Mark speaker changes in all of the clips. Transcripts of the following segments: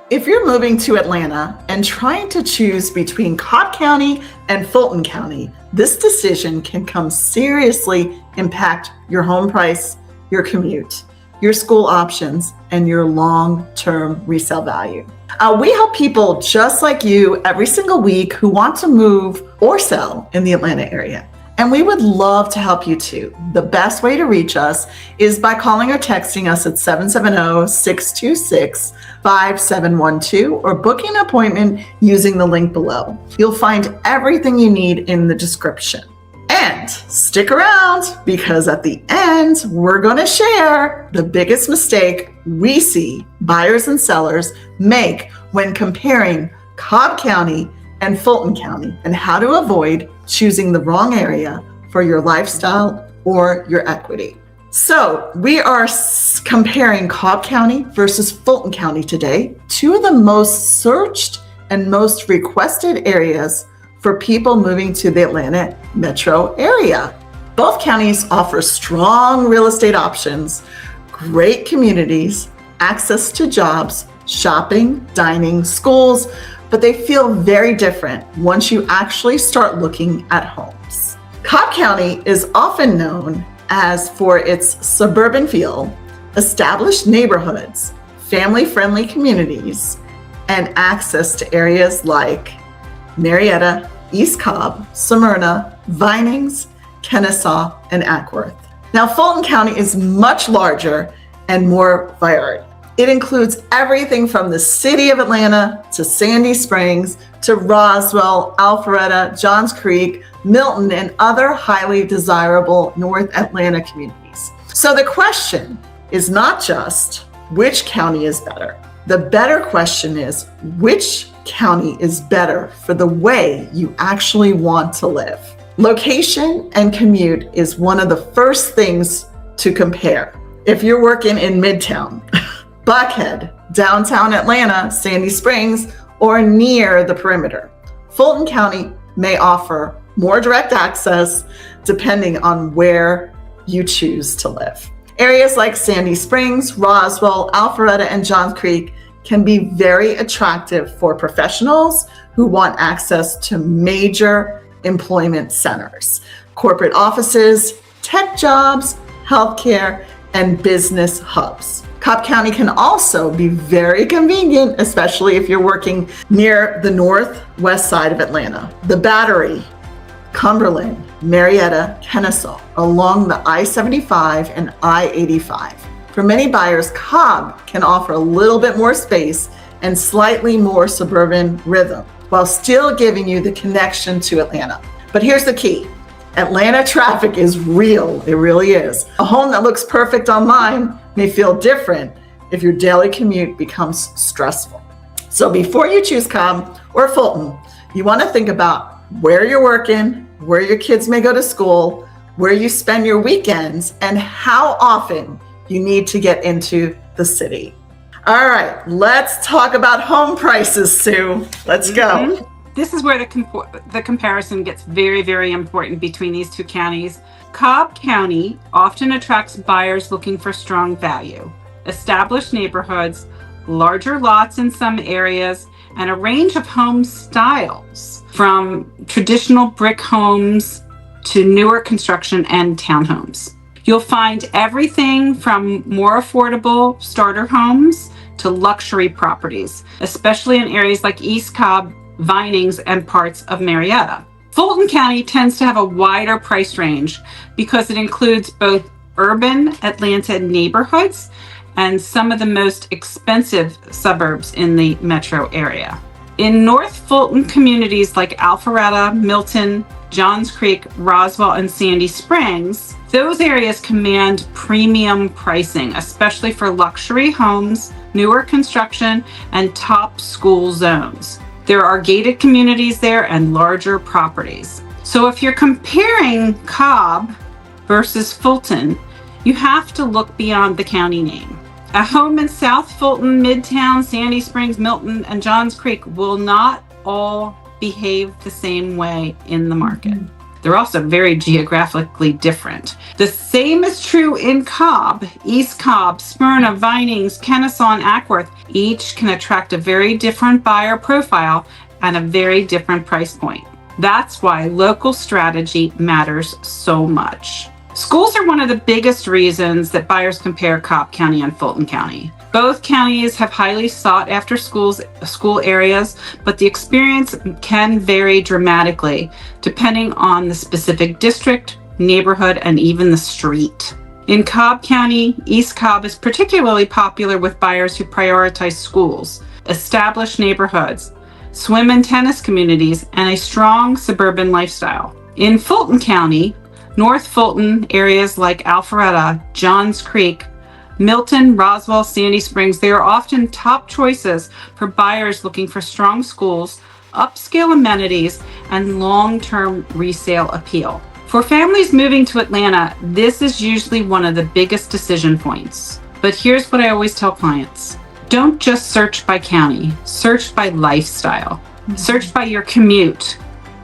Speaker 1: If you're moving to Atlanta and trying to choose between Cobb County and Fulton County, this decision can come seriously impact your home price, your commute, your school options, and your long-term resale value. We help people just like you every single week who want to move or sell in the Atlanta area. And we would love to help you too. The best way to reach us is by calling or texting us at 770-626-5712 or booking an appointment using the link below. You'll find everything you need in the description. And stick around because at the end, we're going to share the biggest mistake we see buyers and sellers make when comparing Cobb County and Fulton County and how to avoid choosing the wrong area for your lifestyle or your equity. So we are comparing Cobb County versus Fulton County today, two of the most searched and most requested areas for people moving to the Atlanta metro area. Both counties offer strong real estate options, great communities, access to jobs, shopping, dining, schools, but they feel very different once you actually start looking at homes. Cobb County is often known as for its suburban feel, established neighborhoods, family-friendly communities, and access to areas like Marietta, East Cobb, Smyrna, Vinings, Kennesaw, and Ackworth. Now, Fulton County is much larger and more varied. It includes everything from the city of Atlanta to Sandy Springs to Roswell, Alpharetta, Johns Creek, Milton, and other highly desirable North Atlanta communities. So the question is not just which county is better. The better question is which county is better for the way you actually want to live. Location and commute is one of the first things to compare. If you're working in Midtown, Buckhead, downtown Atlanta, Sandy Springs, or near the perimeter, Fulton County may offer more direct access depending on where you choose to live. Areas like Sandy Springs, Roswell, Alpharetta, and Johns Creek can be very attractive for professionals who want access to major employment centers, corporate offices, tech jobs, healthcare, and business hubs. Cobb County can also be very convenient, especially if you're working near the northwest side of Atlanta. The Battery, Cumberland, Marietta, Kennesaw, along the I-75 and I-85. For many buyers, Cobb can offer a little bit more space and slightly more suburban rhythm, while still giving you the connection to Atlanta. But here's the key. Atlanta traffic is real. It really is. A home that looks perfect online may feel different if your daily commute becomes stressful. So before you choose Cobb or Fulton, you want to think about where you're working, where your kids may go to school, where you spend your weekends, and how often you need to get into the city. All right, let's talk about home prices, Sue. Let's go.
Speaker 2: This is where the comparison gets very, very important between these two counties. Cobb County often attracts buyers looking for strong value, established neighborhoods, larger lots in some areas, and a range of home styles from traditional brick homes to newer construction and townhomes. You'll find everything from more affordable starter homes to luxury properties, especially in areas like East Cobb, Vinings, and parts of Marietta. Fulton County tends to have a wider price range because it includes both urban Atlanta neighborhoods and some of the most expensive suburbs in the metro area. In North Fulton communities like Alpharetta, Milton, Johns Creek, Roswell, and Sandy Springs, those areas command premium pricing, especially for luxury homes, newer construction, and top school zones. There are gated communities there and larger properties. So if you're comparing Cobb versus Fulton, you have to look beyond the county name. A home in South Fulton, Midtown, Sandy Springs, Milton, and Johns Creek will not all behave the same way in the market. They're also very geographically different. The same is true in Cobb, East Cobb, Smyrna, Vinings, Kennesaw, and Ackworth. Each can attract a very different buyer profile and a very different price point. That's why local strategy matters so much. Schools are one of the biggest reasons that buyers compare Cobb County and Fulton County. Both counties have highly sought after school areas, but the experience can vary dramatically depending on the specific district, neighborhood, and even the street. In Cobb County, East Cobb is particularly popular with buyers who prioritize schools, established neighborhoods, swim and tennis communities, and a strong suburban lifestyle. In Fulton County, North Fulton, areas like Alpharetta, Johns Creek, Milton, Roswell, Sandy Springs, they are often top choices for buyers looking for strong schools, upscale amenities, and long-term resale appeal. For families moving to Atlanta, this is usually one of the biggest decision points. But here's what I always tell clients. Don't just search by county, search by lifestyle. Search by your commute,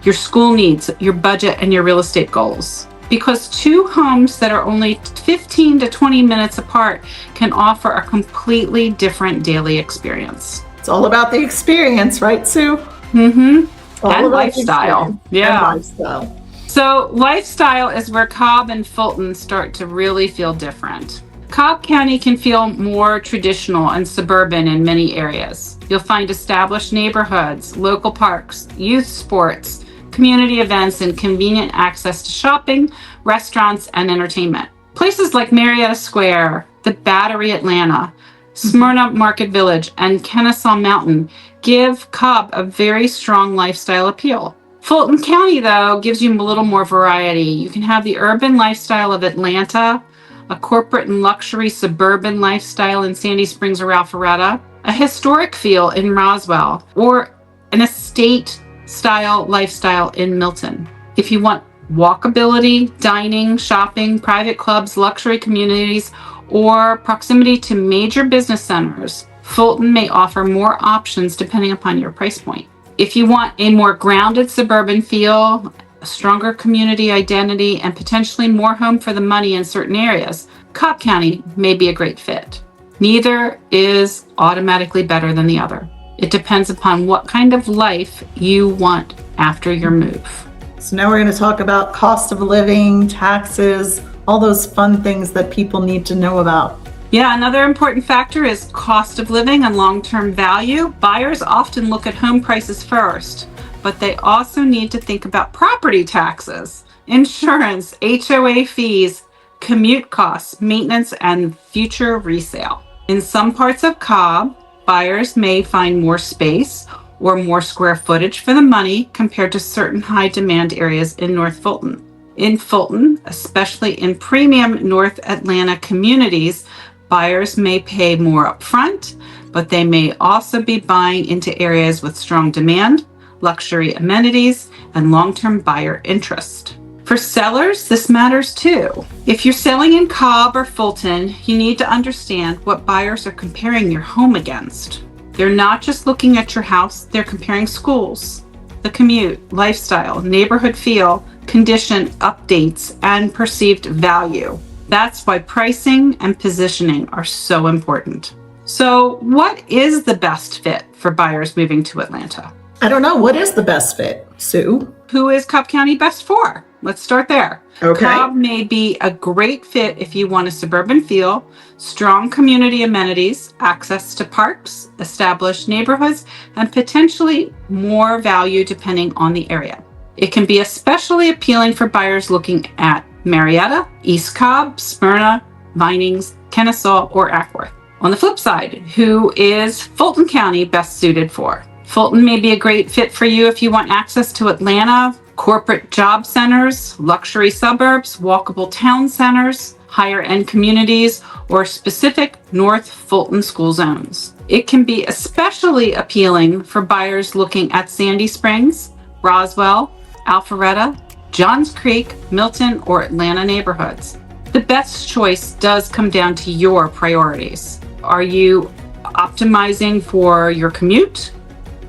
Speaker 2: your school needs, your budget, and your real estate goals. Because two homes that are only 15 to 20 minutes apart can offer a completely different daily experience.
Speaker 1: It's all about the experience, right, Sue?
Speaker 2: Mm-hmm. And lifestyle. Yeah.
Speaker 1: And lifestyle.
Speaker 2: So lifestyle is where Cobb and Fulton start to really feel different. Cobb County can feel more traditional and suburban in many areas. You'll find established neighborhoods, local parks, youth sports, community events, and convenient access to shopping, restaurants, and entertainment. Places like Marietta Square, the Battery Atlanta, Smyrna Market Village, and Kennesaw Mountain give Cobb a very strong lifestyle appeal. Fulton County, though, gives you a little more variety. You can have the urban lifestyle of Atlanta, a corporate and luxury suburban lifestyle in Sandy Springs or Alpharetta, a historic feel in Roswell, or an estate style lifestyle in Milton. If you want walkability, dining, shopping, private clubs, luxury communities, or proximity to major business centers, Fulton may offer more options depending upon your price point. If you want a more grounded suburban feel, a stronger community identity, and potentially more home for the money in certain areas, Cobb County may be a great fit. Neither is automatically better than the other. It depends upon what kind of life you want after your move.
Speaker 1: So now we're going to talk about cost of living, taxes, all those fun things that people need to know about.
Speaker 2: Yeah, another important factor is cost of living and long-term value. Buyers often look at home prices first, but they also need to think about property taxes, insurance, HOA fees, commute costs, maintenance, and future resale. In some parts of Cobb, buyers may find more space or more square footage for the money compared to certain high demand areas in North Fulton. In Fulton, especially in premium North Atlanta communities, buyers may pay more upfront, but they may also be buying into areas with strong demand, luxury amenities, and long-term buyer interest. For sellers, this matters too. If you're selling in Cobb or Fulton, you need to understand what buyers are comparing your home against. They're not just looking at your house, they're comparing schools, the commute, lifestyle, neighborhood feel, condition, updates, and perceived value. That's why pricing and positioning are so important. So, what is the best fit for buyers moving to Atlanta?
Speaker 1: I don't know. What is the best fit, Sue?
Speaker 2: Who is Cobb County best for? Let's start there.
Speaker 1: Okay.
Speaker 2: Cobb may be a great fit if you want a suburban feel, strong community amenities, access to parks, established neighborhoods, and potentially more value depending on the area. It can be especially appealing for buyers looking at Marietta, East Cobb, Smyrna, Vinings, Kennesaw, or Ackworth. On the flip side, who is Fulton County best suited for? Fulton may be a great fit for you if you want access to Atlanta, corporate job centers, luxury suburbs, walkable town centers, higher end communities, or specific North Fulton school zones. It can be especially appealing for buyers looking at Sandy Springs, Roswell, Alpharetta, Johns Creek, Milton, or Atlanta neighborhoods. The best choice does come down to your priorities. Are you optimizing for your commute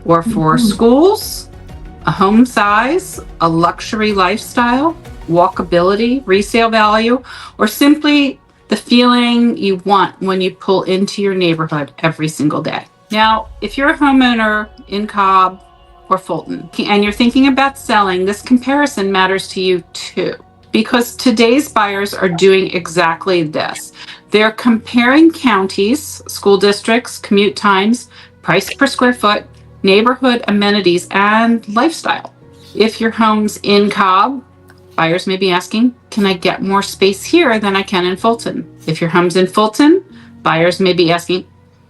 Speaker 2: or for schools, a home size, a luxury lifestyle, walkability, resale value, or simply the feeling you want when you pull into your neighborhood every single day. Now, if you're a homeowner in Cobb or Fulton and you're thinking about selling, this comparison matters to you too, because today's buyers are doing exactly this. They're comparing counties, school districts, commute times, price per square foot, neighborhood amenities, and lifestyle. If your home's in Cobb, buyers may be asking, can I get more space here than I can in Fulton? If your home's in Fulton, buyers may be asking,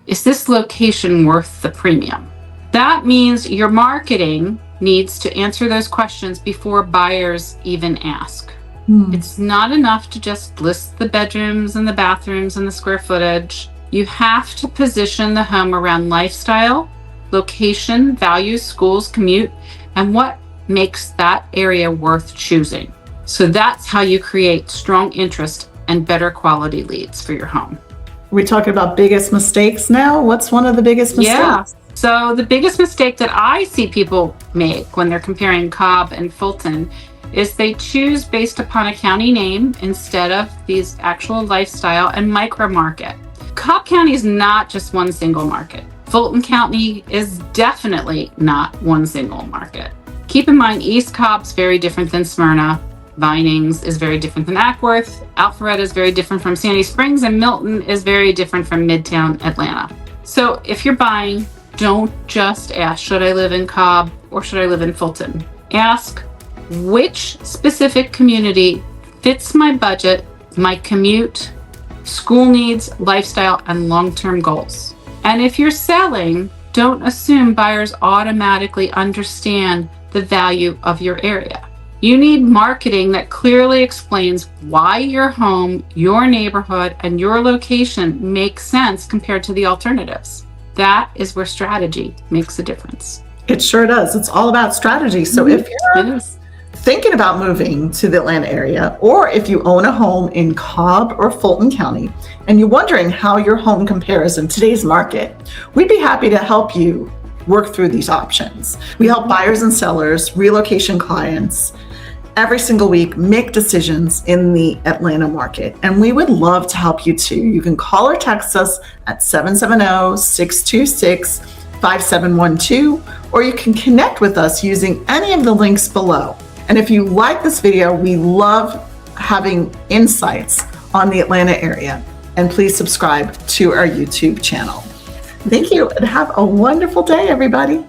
Speaker 2: is this location worth the premium? That means your marketing needs to answer those questions before buyers even ask. It's not enough to just list the bedrooms and the bathrooms and the square footage. You have to position the home around lifestyle, location, values, schools, commute, and what makes that area worth choosing. So that's how you create strong interest and better quality leads for your home.
Speaker 1: We're talking about biggest mistakes now. What's one of the biggest mistakes?
Speaker 2: Yeah. So the biggest mistake that I see people make when they're comparing Cobb and Fulton is they choose based upon a county name instead of these actual lifestyle and micro market. Cobb County is not just one single market. Fulton County is definitely not one single market. Keep in mind, East Cobb's very different than Smyrna. Vinings is very different than Ackworth. Alpharetta is very different from Sandy Springs, and Milton is very different from Midtown Atlanta. So if you're buying, don't just ask, should I live in Cobb or should I live in Fulton? Ask, which specific community fits my budget, my commute, school needs, lifestyle, and long-term goals? And if you're selling, don't assume buyers automatically understand the value of your area. You need marketing that clearly explains why your home, your neighborhood, and your location makes sense compared to the alternatives. That is where strategy makes a difference.
Speaker 1: It sure does. It's all about strategy. So if you're thinking about moving to the Atlanta area, or if you own a home in Cobb or Fulton County, and you're wondering how your home compares in today's market, we'd be happy to help you work through these options. We help buyers and sellers, relocation clients, every single week make decisions in the Atlanta market. And we would love to help you too. You can call or text us at 770-626-5712, or you can connect with us using any of the links below. And if you like this video, we love having insights on the Atlanta area. And please subscribe to our YouTube channel. Thank you and have a wonderful day, everybody.